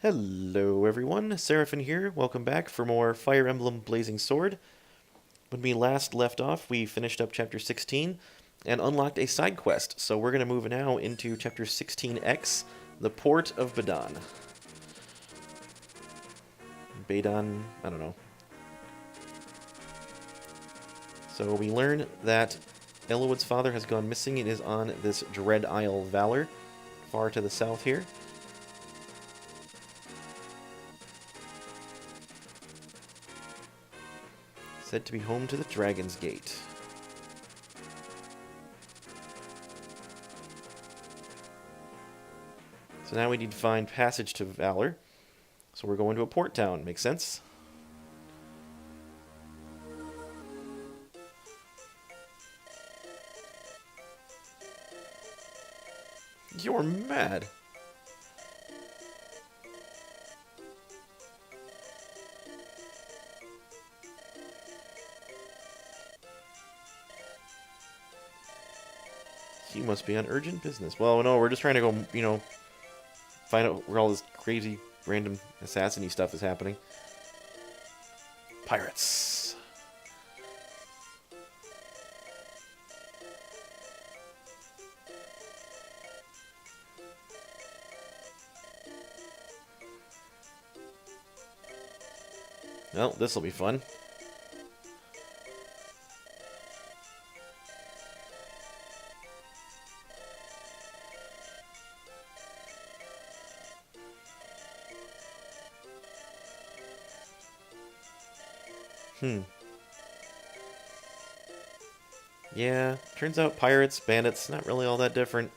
Hello everyone, Seraphin here. Welcome back for more Fire Emblem Blazing Sword. When we last left off, we finished up Chapter 16 and unlocked a side quest. So we're going to move now into Chapter 16X, the Port of Badon. Badon, I don't know. So we learn that Elowood's father has gone missing and is on this Dread Isle Valor, far to the south here. Said to be home to the Dragon's Gate. So now we need to find passage to Valor. So we're going to a port town. Makes sense? You're mad. You must be on urgent business. Well, no, we're just trying to go, find out where all this crazy, random, assassin-y stuff is happening. Pirates. Well, this'll be fun. Yeah, turns out pirates, bandits, not really all that different.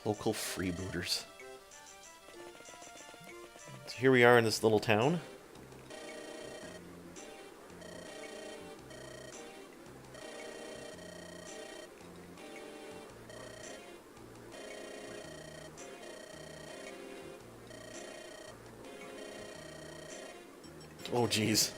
Local freebooters. So here we are in this little town. Oh, jeez.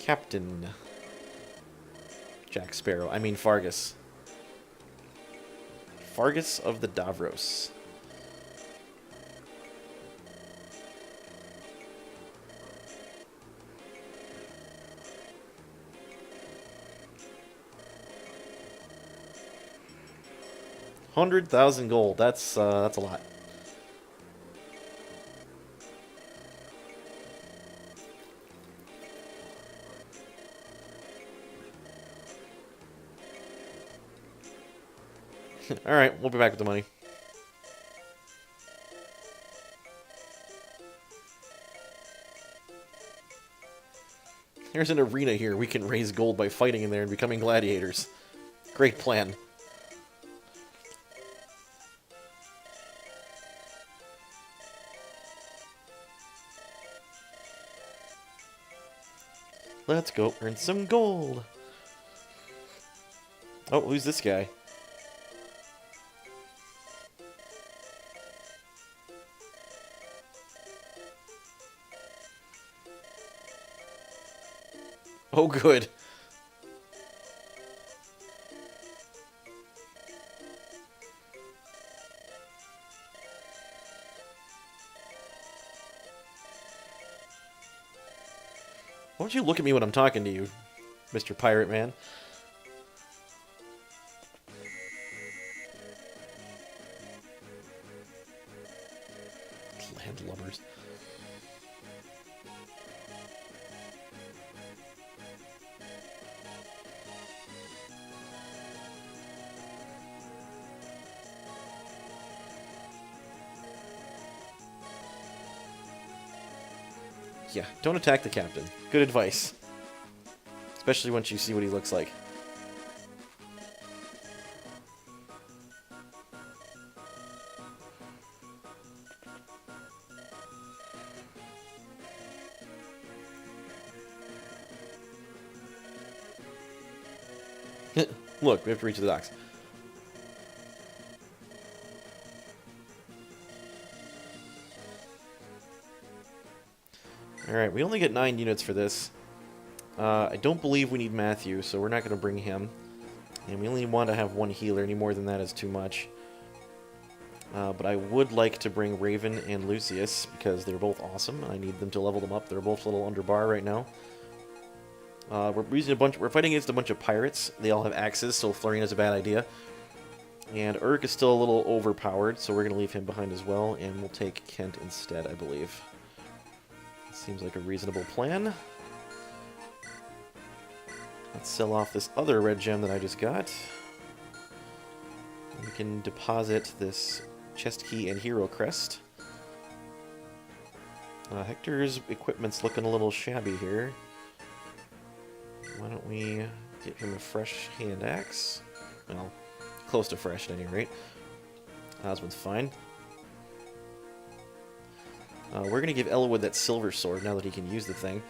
Captain Jack Sparrow. I mean Fargus. Fargus of the Davros. $100,000 gold. That's a lot. All right, we'll be back with the money. There's an arena here. We can raise gold by fighting in there and becoming gladiators. Great plan. Let's go earn some gold. Oh, who's this guy? Oh, good. Why don't you look at me when I'm talking to you, Mr. Pirate Man? Landlubbers. Yeah, don't attack the captain. Good advice. Especially once you see what he looks like. Look, we have to reach the docks. Alright, we only get 9 units for this. I don't believe we need Matthew, so we're not going to bring him. And we only want to have 1 healer. Any more than that is too much. But I would like to bring Raven and Lucius, because they're both awesome. I need them to level them up. They're both a little under bar right now. We're fighting against a bunch of pirates. They all have axes, so Florina's a bad idea. And Urk is still a little overpowered, so we're going to leave him behind as well, and we'll take Kent instead, I believe. Seems like a reasonable plan. Let's sell off this other red gem that I just got. We can deposit this chest key and hero crest. Hector's equipment's looking a little shabby here. Why don't we get him a fresh hand axe? Well, close to fresh at any rate. Osmond's fine. We're going to give Elwood that silver sword now that he can use the thing.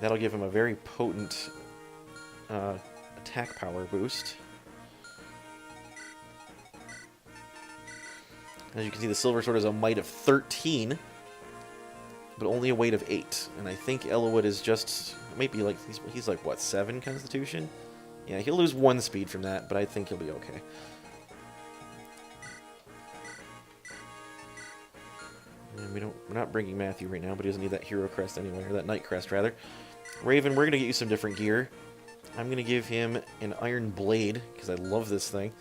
That'll give him a very potent attack power boost. As you can see, the silver sword has a might of 13, but only a weight of 8. And I think Elwood is just, maybe like, he's like, what, 7 constitution? Yeah, he'll lose 1 speed from that, but I think he'll be okay. And we're not bringing Matthew right now, but he doesn't need that hero crest anyway, or that knight crest, rather. Raven, we're going to get you some different gear. I'm going to give him an iron blade, because I love this thing.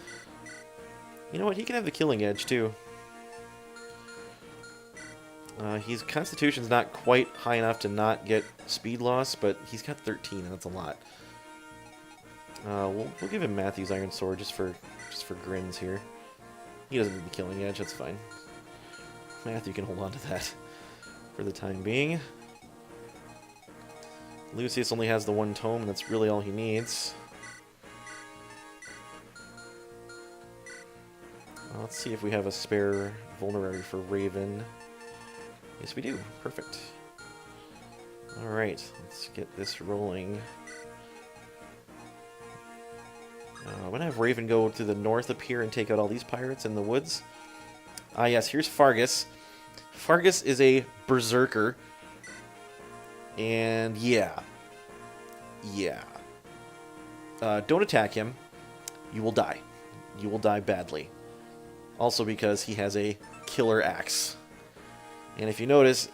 You know what? He can have the killing edge, too. His constitution's not quite high enough to not get speed loss, but he's got 13, and that's a lot. We'll give him Matthew's iron sword just for grins here. He doesn't need the killing edge, that's fine. Matthew can hold on to that for the time being. Lucius only has the 1 tome, and that's really all he needs. Let's see if we have a spare vulnerary for Raven. Yes, we do. Perfect. Alright, let's get this rolling. I'm going to have Raven go to the north up here and take out all these pirates in the woods. Ah, yes, here's Fargus. Fargus is a berserker. And yeah. Don't attack him. You will die. You will die badly. Also because he has a killer axe. And if you notice,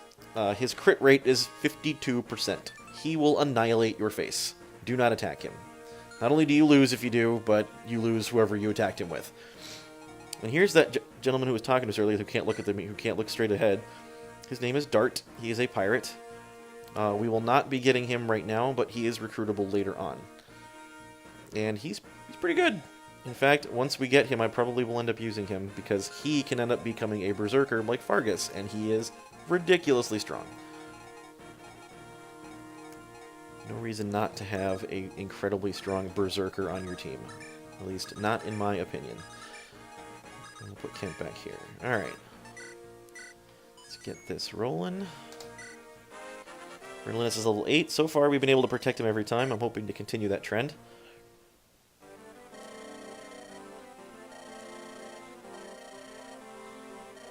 his crit rate is 52%. He will annihilate your face. Do not attack him. Not only do you lose if you do, but you lose whoever you attacked him with. And here's that gentleman who was talking to us earlier who can't look at them, who can't look straight ahead. His name is Dart. He is a pirate. We will not be getting him right now, but he is recruitable later on. And he's pretty good. In fact, once we get him, I probably will end up using him, because he can end up becoming a berserker like Fargus, and he is ridiculously strong. No reason not to have an incredibly strong berserker on your team. At least, not in my opinion. I'll put Kent back here. Alright. Let's get this rolling. Berlinus is level 8. So far, we've been able to protect him every time. I'm hoping to continue that trend.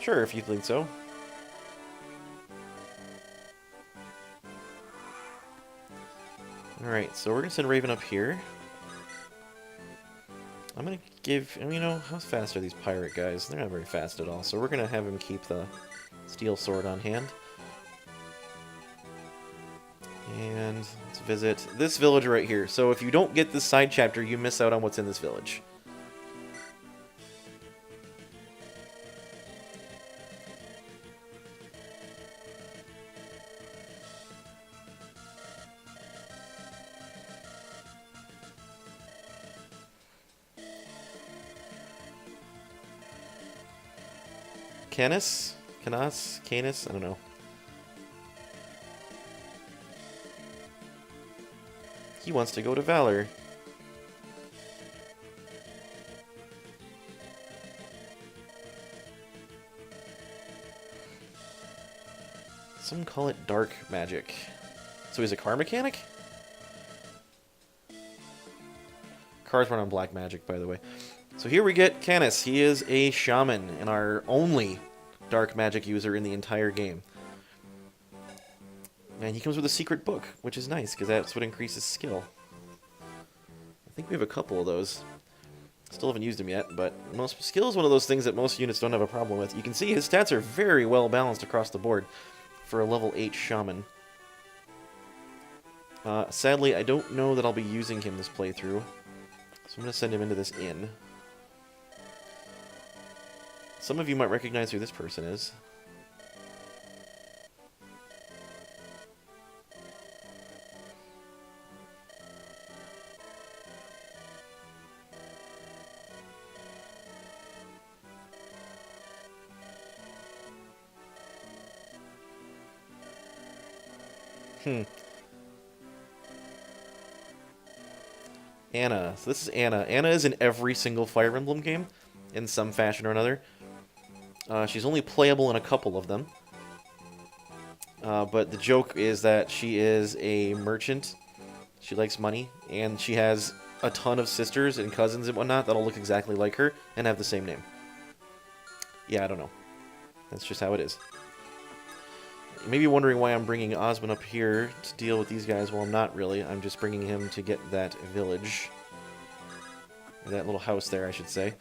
Sure, if you think so. Alright, so we're going to send Raven up here. I'm going to give... I mean, you know, how fast are these pirate guys? They're not very fast at all, so we're going to have him keep the steel sword on hand. And let's visit this village right here. So if you don't get this side chapter, you miss out on what's in this village. Canis? Canas? Canis? I don't know. He wants to go to Valor. Some call it dark magic. So he's a car mechanic? Cards run on black magic, by the way. So here we get Canis. He is a shaman and our only dark magic user in the entire game. And he comes with a secret book, which is nice, because that's what increases skill. I think we have a couple of those. Still haven't used him yet, but most skill is one of those things that most units don't have a problem with. You can see his stats are very well balanced across the board for a level 8 shaman. Sadly, I don't know that I'll be using him this playthrough, so I'm going to send him into this inn. Some of you might recognize who this person is. Anna. So this is Anna. Anna is in every single Fire Emblem game, in some fashion or another. She's only playable in a couple of them. But the joke is that she is a merchant. She likes money, and she has a ton of sisters and cousins and whatnot that'll look exactly like her and have the same name. Yeah, I don't know. That's just how it is. You may be wondering why I'm bringing Osmond up here to deal with these guys. Well, I'm not really. I'm just bringing him to get that village. Or that little house there, I should say.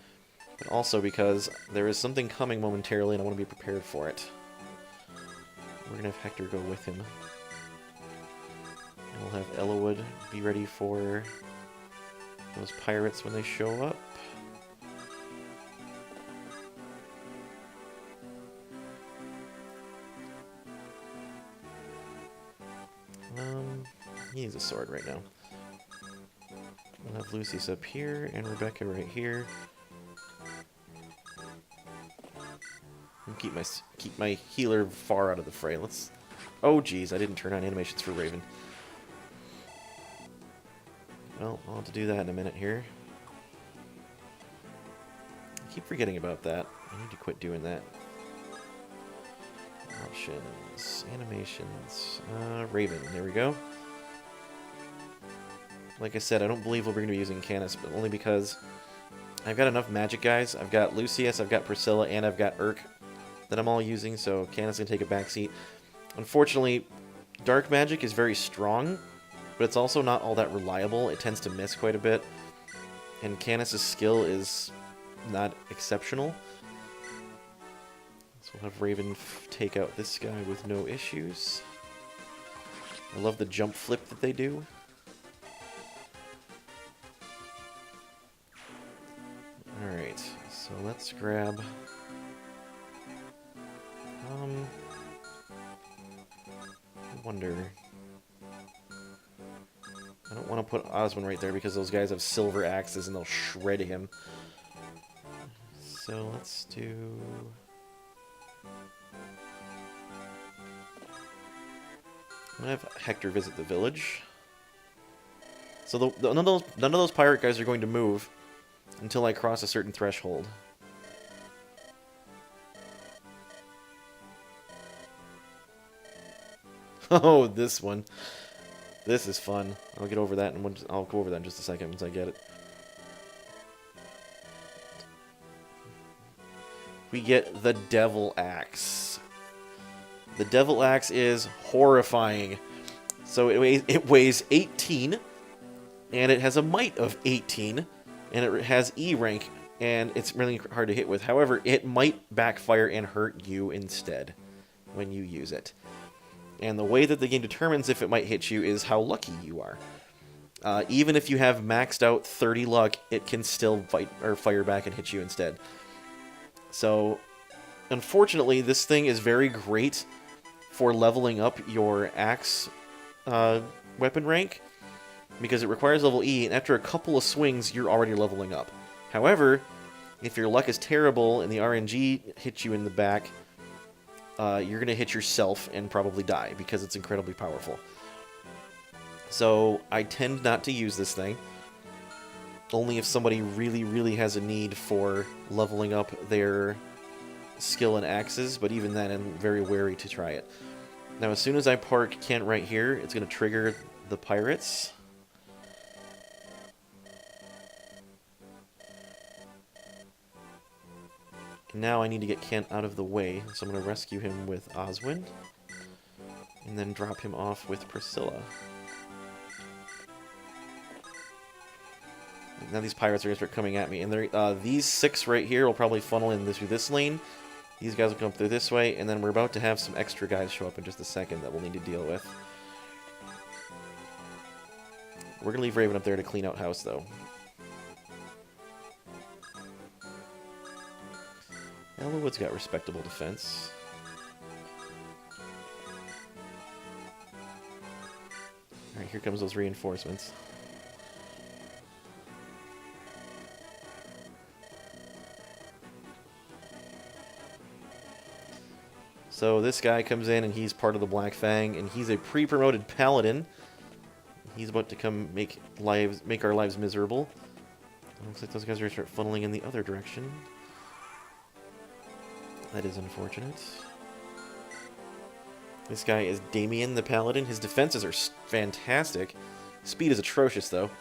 But also because there is something coming momentarily and I want to be prepared for it. We're going to have Hector go with him. And we'll have Ellawood be ready for those pirates when they show up. He needs a sword right now. We'll have Lucius up here and Rebecca right here. And keep my healer far out of the fray. Let's. Oh geez, I didn't turn on animations for Raven. Well, I'll have to do that in a minute here. I keep forgetting about that. I need to quit doing that. Options, animations, Raven. There we go. Like I said, I don't believe we're going to be using Canis, but only because I've got enough magic guys. I've got Lucius, I've got Priscilla, and I've got Urk that I'm all using, so Canis can take a backseat. Unfortunately, dark magic is very strong, but it's also not all that reliable. It tends to miss quite a bit, and Canis' skill is not exceptional. So we'll have Raven take out this guy with no issues. I love the jump flip that they do. Alright, so let's grab... I wonder... I don't want to put Osmond right there because those guys have silver axes and they'll shred him. So let's do... I'm gonna have Hector visit the village. So none of those pirate guys are going to move until I cross a certain threshold. Oh, this one. This is fun. I'll get over that, and I'll go over that in just a second once I get it. We get the Devil Axe. The Devil Axe is horrifying. So it weighs 18, and it has a might of 18, and it has E rank, and it's really hard to hit with. However, it might backfire and hurt you instead when you use it. And the way that the game determines if it might hit you is how lucky you are. Even if you have maxed out 30 luck, it can still fight or fire back and hit you instead. So, unfortunately, this thing is very great for leveling up your axe weapon rank, because it requires level E, and after a couple of swings, you're already leveling up. However, if your luck is terrible and the RNG hits you in the back, you're going to hit yourself and probably die, because it's incredibly powerful. So, I tend not to use this thing. Only if somebody really, really has a need for leveling up their skill in axes, but even then, I'm very wary to try it. Now, as soon as I park Kent right here, it's going to trigger the pirates. And now I need to get Kent out of the way, so I'm going to rescue him with Oswin. And then drop him off with Priscilla. Now these pirates are going to start coming at me. And these 6 right here will probably funnel in through this lane. These guys will come through this way. And then we're about to have some extra guys show up in just a second that we'll need to deal with. We're going to leave Raven up there to clean out house, though. Elwood's got respectable defense. Alright, here comes those reinforcements. So this guy comes in and he's part of the Black Fang, and he's a pre-promoted paladin. He's about to come make our lives miserable. Looks like those guys are going to start funneling in the other direction. That is unfortunate. This guy is Damien the Paladin. His defenses are fantastic. Speed is atrocious, though.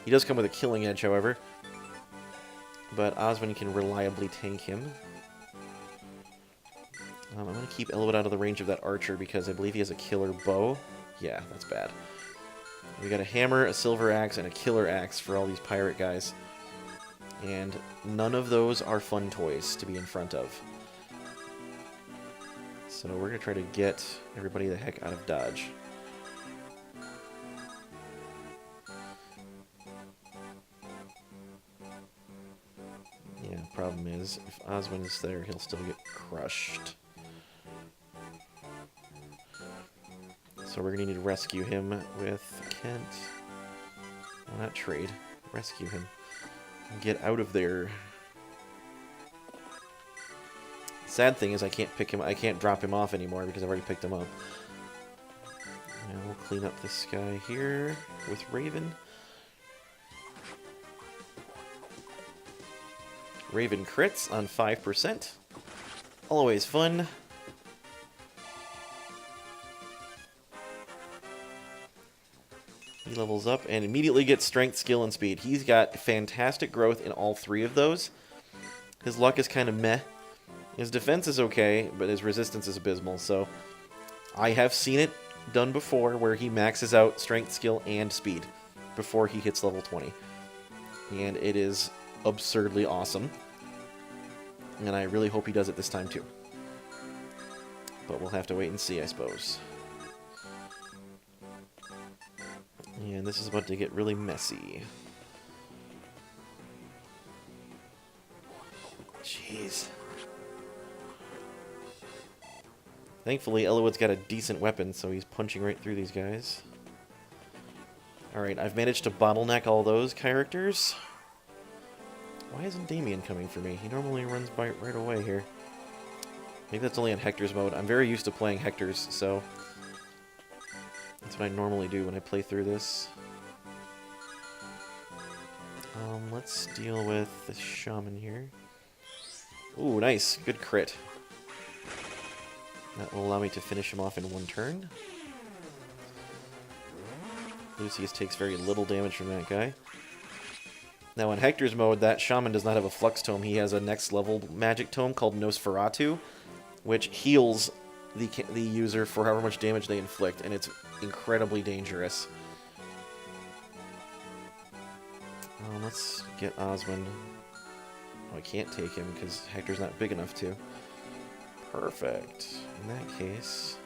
He does come with a killing edge, however. But Oswin can reliably tank him. I'm going to keep Elwood out of the range of that archer because I believe he has a killer bow. Yeah, that's bad. We got a hammer, a silver axe, and a killer axe for all these pirate guys. And none of those are fun toys to be in front of. So we're going to try to get everybody the heck out of Dodge. Yeah, problem is, if Oswin is there, he'll still get crushed. So we're going to need to rescue him with Kent. Well, not trade. Rescue him. Get out of there. Sad thing is I can't drop him off anymore because I've already picked him up. And we'll clean up this guy here with Raven. Raven crits on 5%. Always fun. He levels up and immediately gets strength, skill, and speed. He's got fantastic growth in all 3 of those. His luck is kind of meh. His defense is okay, but his resistance is abysmal. So I have seen it done before where he maxes out strength, skill, and speed before he hits level 20. And it is absurdly awesome. And I really hope he does it this time too. But we'll have to wait and see, I suppose. And this is about to get really messy. Jeez. Thankfully, Elwood's got a decent weapon, so he's punching right through these guys. Alright, I've managed to bottleneck all those characters. Why isn't Damien coming for me? He normally runs by right away here. Maybe that's only on Hector's mode. I'm very used to playing Hector's, so that's what I normally do when I play through this. Let's deal with the shaman here. Ooh, nice. Good crit. That will allow me to finish him off in 1 turn. Lucius takes very little damage from that guy. Now in Hector's mode, that shaman does not have a flux tome. He has a next level magic tome called Nosferatu, which heals the user for however much damage they inflict, and it's incredibly dangerous. Let's get Oswin. Oh, I can't take him because Hector's not big enough to. Perfect. In that case,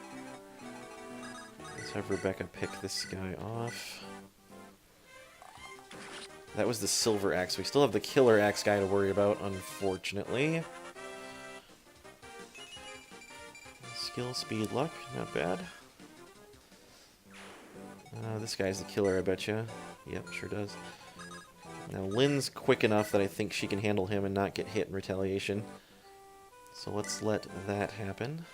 let's have Rebecca pick this guy off. That was the silver axe. We still have the killer axe guy to worry about, unfortunately. Skill, speed, luck. Not bad. This guy's the killer, I betcha. Yep, sure does. Now, Lynn's quick enough that I think she can handle him and not get hit in retaliation. So let's let that happen.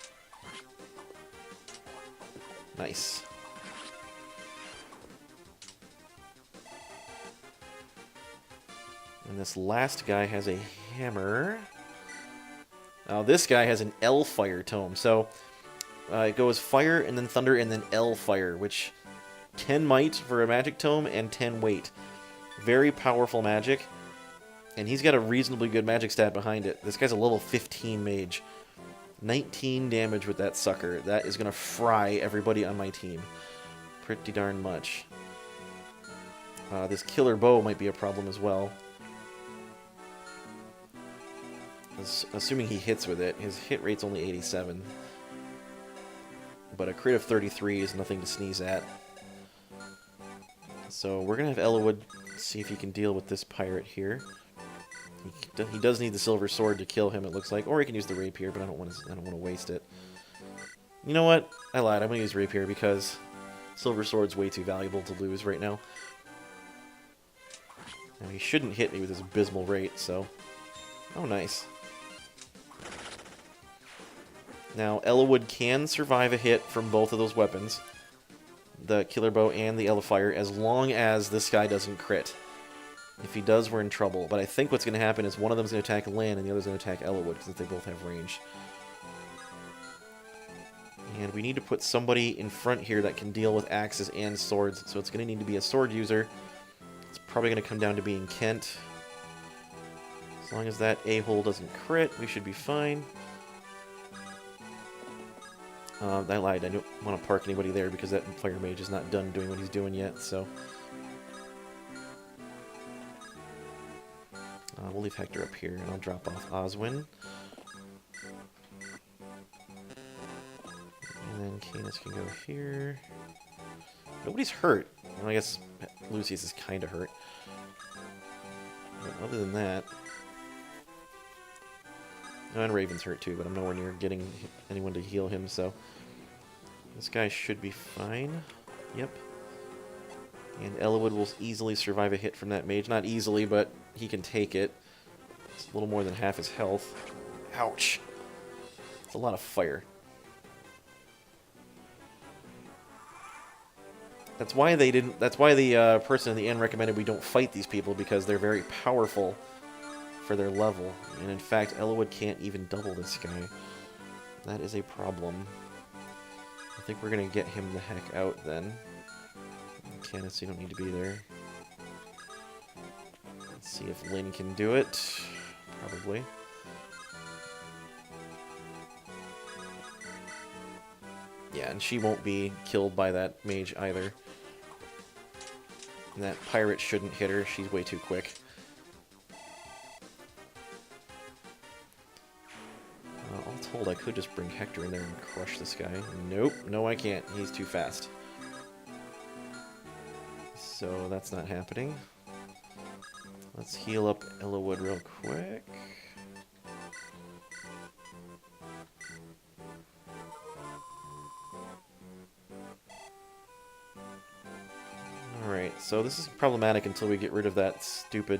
Nice. And this last guy has a hammer. Now this guy has an L fire tome. So it goes fire and then thunder and then L fire, which 10 might for a magic tome and 10 weight. Very powerful magic. And he's got a reasonably good magic stat behind it. This guy's a level 15 mage. 19 damage with that sucker. That is going to fry everybody on my team. Pretty darn much. This killer bow might be a problem as well. Assuming he hits with it. His hit rate's only 87. But a crit of 33 is nothing to sneeze at. So we're going to have Ellawood see if he can deal with this pirate here. He does need the silver sword to kill him, it looks like. Or he can use the rapier, but I don't want to waste it. You know what? I lied. I'm going to use rapier because silver sword's way too valuable to lose right now. Now, he shouldn't hit me with his abysmal rate, so... Oh, nice. Now, Ellawood can survive a hit from both of those weapons. The killer bow and the Elefire, as long as this guy doesn't crit. If he does, we're in trouble. But I think what's going to happen is one of them is going to attack Lynn and the other's going to attack Ellawood, since they both have range. And we need to put somebody in front here that can deal with axes and swords. So it's going to need to be a sword user. It's probably going to come down to being Kent. As long as that a-hole doesn't crit, we should be fine. I lied. I don't want to park anybody there because that fire mage is not done doing what he's doing yet, so... we'll leave Hector up here, and I'll drop off Oswin. And then Canis can go here. Nobody's hurt. Well, I guess Lucius is kind of hurt. But other than that... Oh, and Raven's hurt too, but I'm nowhere near getting anyone to heal him, so... This guy should be fine. Yep. And Ellawood will easily survive a hit from that mage. Not easily, but he can take it. It's a little more than half his health. Ouch. It's a lot of fire. That's why they didn't... That's why the person in the end recommended we don't fight these people, because they're very powerful for their level. And in fact, Ellawood can't even double this guy. That is a problem. I think we're going to get him the heck out then. Canis, you don't need to be there. Let's see if Lynn can do it. Probably. Yeah, and she won't be killed by that mage either. And that pirate shouldn't hit her. She's way too quick. All told, I could just bring Hector in there and crush this guy. Nope. No, I can't. He's too fast. So that's not happening. Let's heal up Ellawood real quick. Alright, so this is problematic until we get rid of that stupid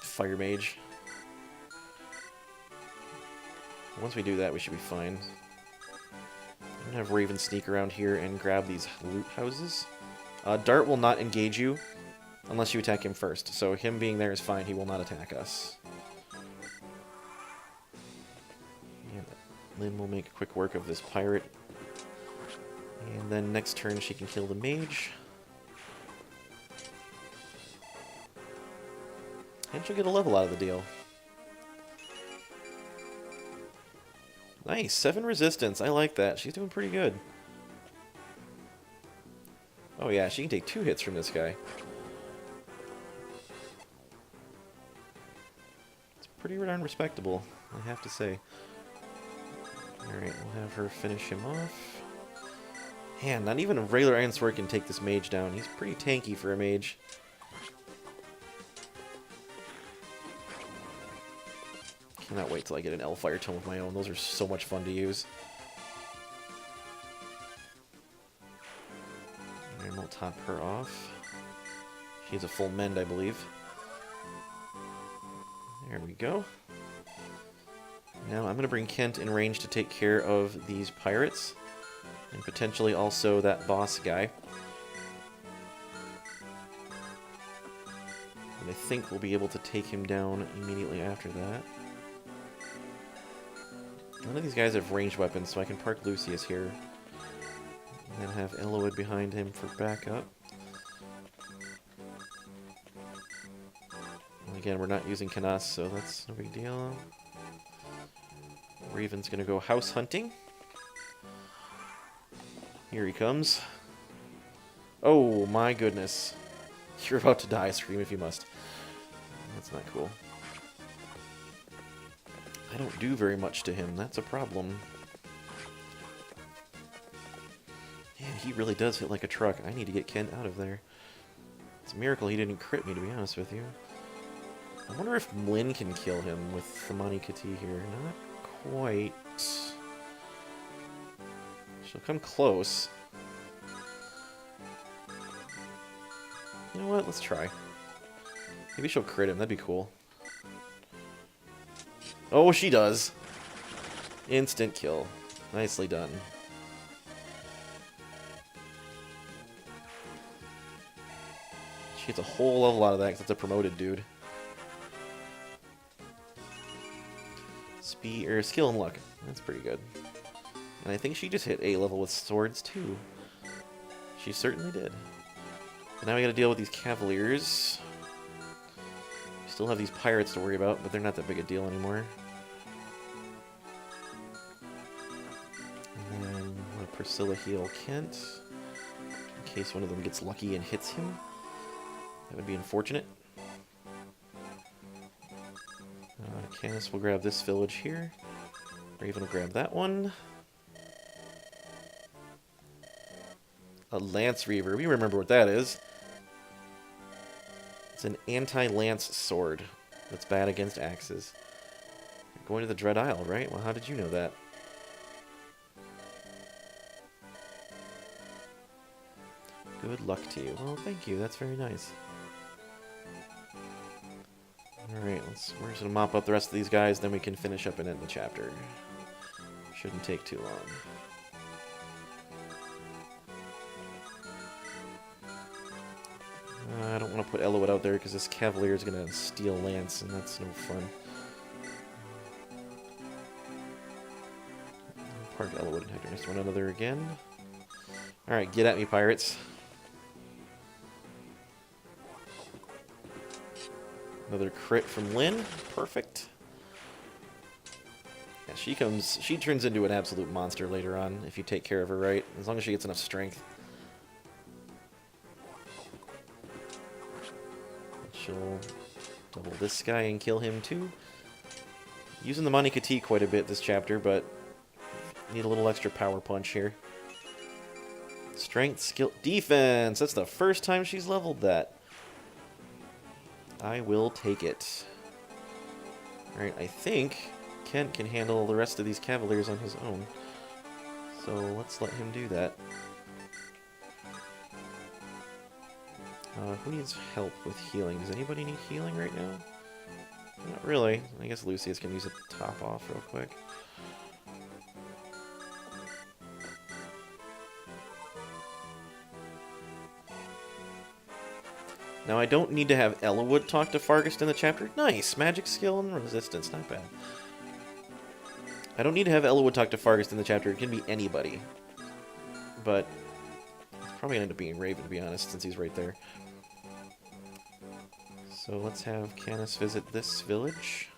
fire mage. Once we do that, we should be fine. I'm gonna have Raven sneak around here and grab these loot houses. Dart will not engage you unless you attack him first. So him being there is fine. He will not attack us. And Lynn will make quick work of this pirate. And then next turn she can kill the mage. And she'll get a level out of the deal. Nice, 7 resistance. I like that. She's doing pretty good. Oh yeah, she can take 2 hits from this guy. It's pretty darn respectable, I have to say. Alright, we'll have her finish him off. Man, not even a regular Iron Sword can take this mage down. He's pretty tanky for a mage. Cannot wait till I get an Elfire Tome of my own. Those are so much fun to use. And we'll top her off. She has a full mend, I believe. There we go. Now I'm going to bring Kent in range to take care of these pirates. And potentially also that boss guy. And I think we'll be able to take him down immediately after that. None of these guys have ranged weapons, so I can park Lucius here. And then have Ellawood behind him for backup. Again, we're not using Canas, so that's no big deal. Raven's gonna go house hunting. Here he comes. Oh my goodness. You're about to die, scream if you must. That's not cool. I don't do very much to him, that's a problem. Man, he really does hit like a truck. I need to get Kent out of there. It's a miracle he didn't crit me, to be honest with you. I wonder if Lyn can kill him with the Mani Kati here. Not quite. She'll come close. You know what? Let's try. Maybe she'll crit him. That'd be cool. Oh, she does. Instant kill. Nicely done. She gets a whole lot of that because it's a promoted dude. Speed or skill and luck. That's pretty good. And I think she just hit A level with swords too. She certainly did. But now we gotta deal with these cavaliers. We still have these pirates to worry about, but they're not that big a deal anymore. And then I'm gonna Priscilla heal Kent. In case one of them gets lucky and hits him. That would be unfortunate. Canis will grab this village here. Raven will grab that one. A Lance Reaver. We remember what that is. It's an anti-lance sword that's bad against axes. You're going to the Dread Isle, right? Well, how did you know that? Good luck to you. Well, thank you. That's very nice. Alright, we're just gonna mop up the rest of these guys, then we can finish up and end the chapter. Shouldn't take too long. I don't want to put Elowood out there because this Cavalier is gonna steal Lance, and that's no fun. Park Elowood and Hector next to one another again. Alright, get at me, pirates. Another crit from Lyn. Perfect. Yeah, she turns into an absolute monster later on if you take care of her right, as long as she gets enough strength. She'll double this guy and kill him too. Using the Mani Kati quite a bit this chapter, but need a little extra power punch here. Strength, skill, defense! That's the first time she's leveled that. I will take it. Alright, I think Kent can handle the rest of these Cavaliers on his own. So let's let him do that. Who needs help with healing? Does anybody need healing right now? Not really. I guess Lucius can use a top off real quick. Now, I don't need to have Elowood talk to Fargust in the chapter. Nice! Magic skill and resistance. Not bad. I don't need to have Elowood talk to Fargust in the chapter. It can be anybody. But it's probably going to end up being Raven, to be honest, since he's right there. So let's have Canis visit this village.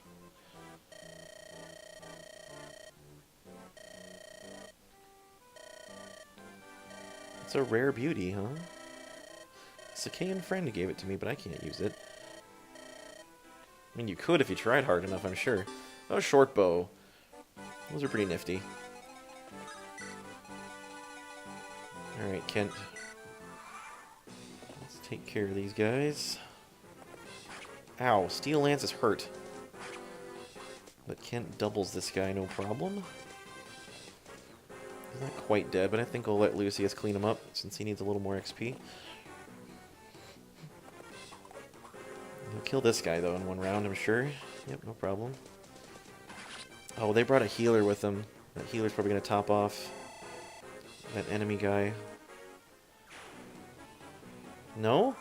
It's a rare beauty, huh? Sakaean friend gave it to me, but I can't use it. I mean, you could if you tried hard enough, I'm sure. Oh, short bow. Those are pretty nifty. Alright, Kent. Let's take care of these guys. Ow, Steel Lance is hurt. But Kent doubles this guy, no problem. He's not quite dead, but I think I'll let Lucius clean him up, since he needs a little more XP. He'll kill this guy, though, in one round, I'm sure. Yep, no problem. Oh, they brought a healer with them. That healer's probably going to top off that enemy guy. No?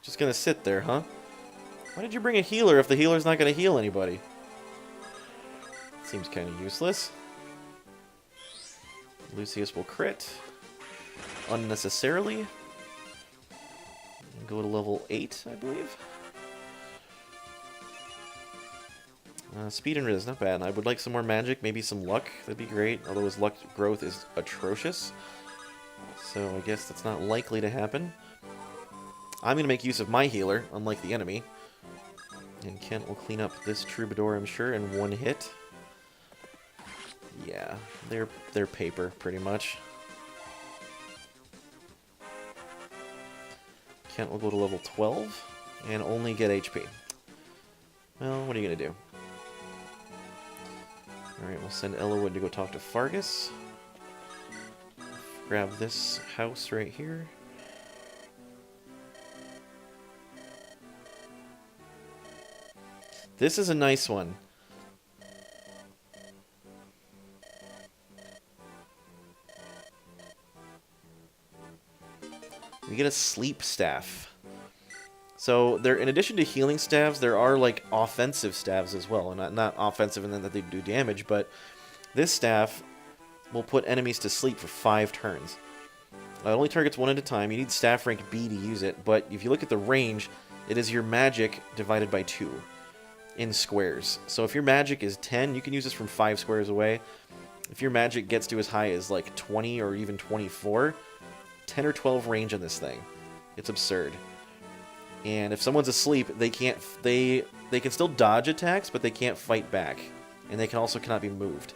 Just going to sit there, huh? Why did you bring a healer if the healer's not going to heal anybody? Seems kind of useless. Lucius will crit. Unnecessarily. And go to level 8, I believe. Speed and Riz, not bad. I would like some more magic, maybe some luck. That'd be great, although his luck growth is atrocious. So I guess that's not likely to happen. I'm going to make use of my healer, unlike the enemy. And Kent will clean up this Troubadour, I'm sure, in one hit. Yeah, they're paper, pretty much. Kent will go to level 12 and only get HP. Well, what are you going to do? Alright, we'll send Ellawood to go talk to Fargus. Grab this house right here. This is a nice one. We get a sleep staff. So there, in addition to healing staves, there are like offensive staves as well. And not offensive in that they do damage, but this staff will put enemies to sleep for 5 turns. It only targets one at a time. You need staff rank B to use it, but if you look at the range, it is your magic divided by 2 in squares. So if your magic is 10, you can use this from 5 squares away. If your magic gets to as high as like 20 or even 24, 10 or 12 range on this thing. It's absurd. And if someone's asleep, they can still dodge attacks, but they can't fight back. And they cannot be moved.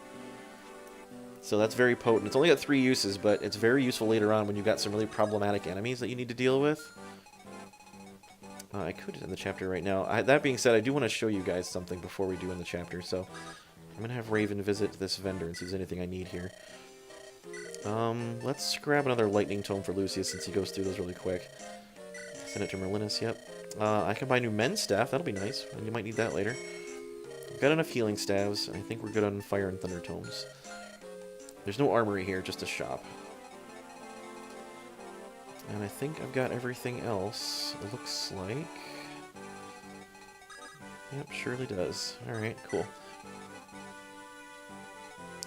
So that's very potent. It's only got 3 uses, but it's very useful later on when you've got some really problematic enemies that you need to deal with. I could end the chapter right now. That being said, I do want to show you guys something before we do end the chapter. So I'm going to have Raven visit this vendor and see if there's anything I need here. Let's grab another lightning tome for Lucius since he goes through those really quick. Send it to Merlinus, yep. I can buy new men's staff, that'll be nice, and you might need that later. I've got enough healing staves, I think we're good on fire and thunder tomes. There's no armory here, just a shop. And I think I've got everything else, it looks like. Yep, surely does. Alright, cool.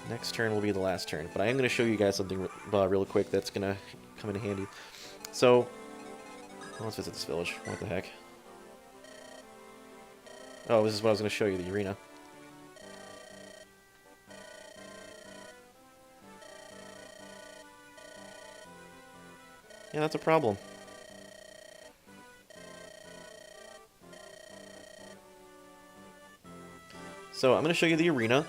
Next turn will be the last turn, but I am going to show you guys something real quick that's going to come in handy. So, let's visit this village. What the heck? Oh, this is what I was going to show you, the arena. Yeah, that's a problem. So, I'm going to show you the arena.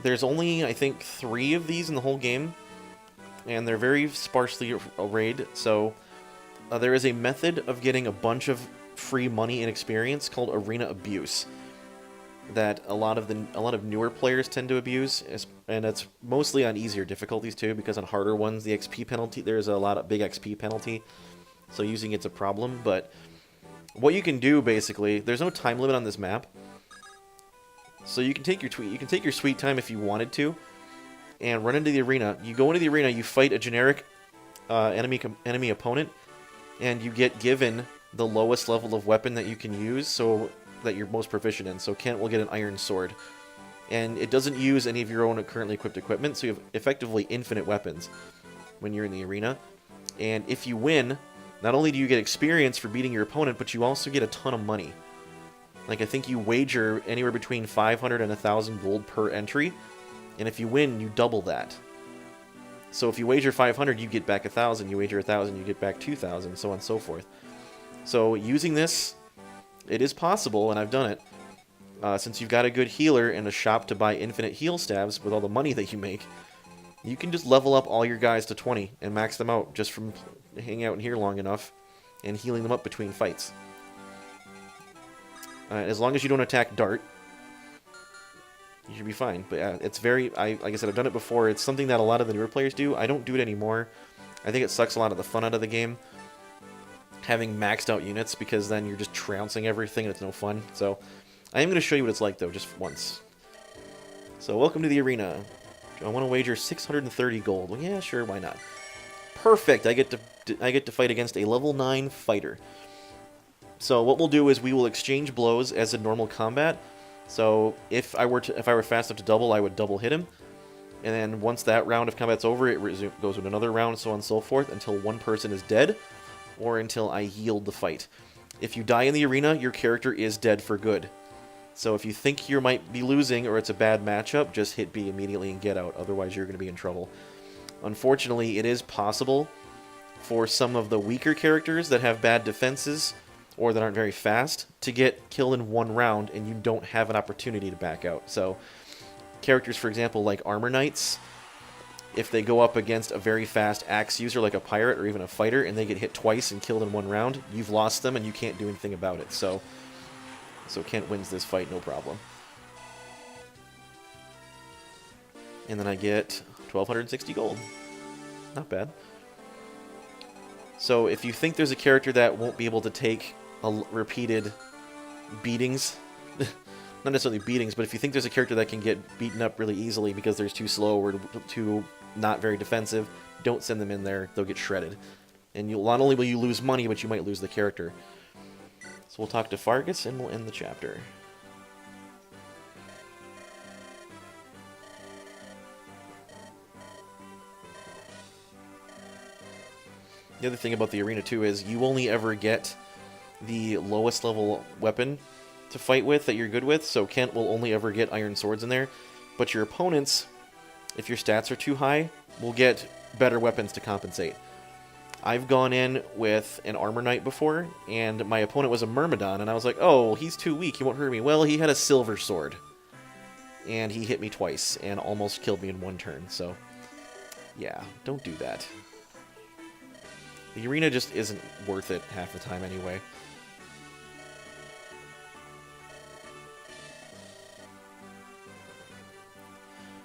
There's only, I think, 3 of these in the whole game, and they're very sparsely arrayed, so there is a method of getting a bunch of free money and experience called arena abuse that a lot of newer players tend to abuse, and it's mostly on easier difficulties too, because on harder ones the XP penalty, there's a lot of big XP penalty, so using it's a problem. But what you can do basically, there's no time limit on this map. So you can take your sweet time if you wanted to, and run into the arena. You go into the arena, you fight a generic enemy opponent, and you get given the lowest level of weapon that you can use, so that you're most proficient in. So Kent will get an iron sword, and it doesn't use any of your own currently equipped equipment, so you have effectively infinite weapons when you're in the arena. And if you win, not only do you get experience for beating your opponent, but you also get a ton of money. Like, I think you wager anywhere between 500 and 1,000 gold per entry, and if you win, you double that. So if you wager 500, you get back 1,000. You wager 1,000, you get back 2,000, so on and so forth. So using this, it is possible, and I've done it. Since you've got a good healer and a shop to buy infinite heal stabs with all the money that you make, you can just level up all your guys to 20 and max them out just from hanging out in here long enough and healing them up between fights. As long as you don't attack Dart, you should be fine. But it's very, like I said, I've done it before. It's something that a lot of the newer players do. I don't do it anymore. I think it sucks a lot of the fun out of the game, having maxed out units, because then you're just trouncing everything and it's no fun. So I am going to show you what it's like, though, just once. So welcome to the arena. I want to wager 630 gold. Well, yeah, sure, why not? Perfect. I get to fight against a level 9 fighter. So what we'll do is we will exchange blows as in normal combat. So if I were fast enough to double, I would double hit him. And then once that round of combat's over, it goes with another round, so on and so forth, until one person is dead, or until I yield the fight. If you die in the arena, your character is dead for good. So if you think you might be losing or it's a bad matchup, just hit B immediately and get out. Otherwise, you're going to be in trouble. Unfortunately, it is possible for some of the weaker characters that have bad defenses or that aren't very fast to get killed in one round, and you don't have an opportunity to back out. So characters, for example, like Armor Knights, if they go up against a very fast axe user like a pirate or even a fighter and they get hit twice and killed in one round, you've lost them and you can't do anything about it. So Kent wins this fight, no problem. And then I get 1,260 gold. Not bad. So if you think there's a character that won't be able to take repeated beatings, not necessarily beatings, but if you think there's a character that can get beaten up really easily because they're too slow or too not very defensive, don't send them in there. They'll get shredded. And not only will you lose money, but you might lose the character. So we'll talk to Fargus and we'll end the chapter. The other thing about the arena, too, is you only ever get the lowest level weapon to fight with that you're good with, so Kent will only ever get iron swords in there. But your opponents, if your stats are too high, will get better weapons to compensate. I've gone in with an Armor Knight before, and my opponent was a Myrmidon, and I was like, oh, he's too weak, he won't hurt me. Well, he had a silver sword, and he hit me twice, and almost killed me in one turn, so yeah, don't do that. The arena just isn't worth it half the time anyway.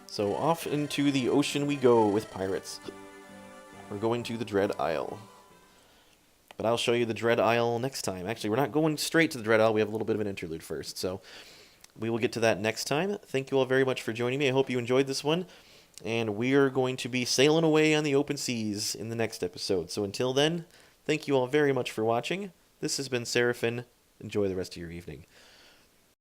So off into the ocean we go with pirates. We're going to the Dread Isle. But I'll show you the Dread Isle next time. Actually, we're not going straight to the Dread Isle. We have a little bit of an interlude first. So we will get to that next time. Thank you all very much for joining me. I hope you enjoyed this one. And we are going to be sailing away on the open seas in the next episode. So until then, thank you all very much for watching. This has been Seraphin. Enjoy the rest of your evening.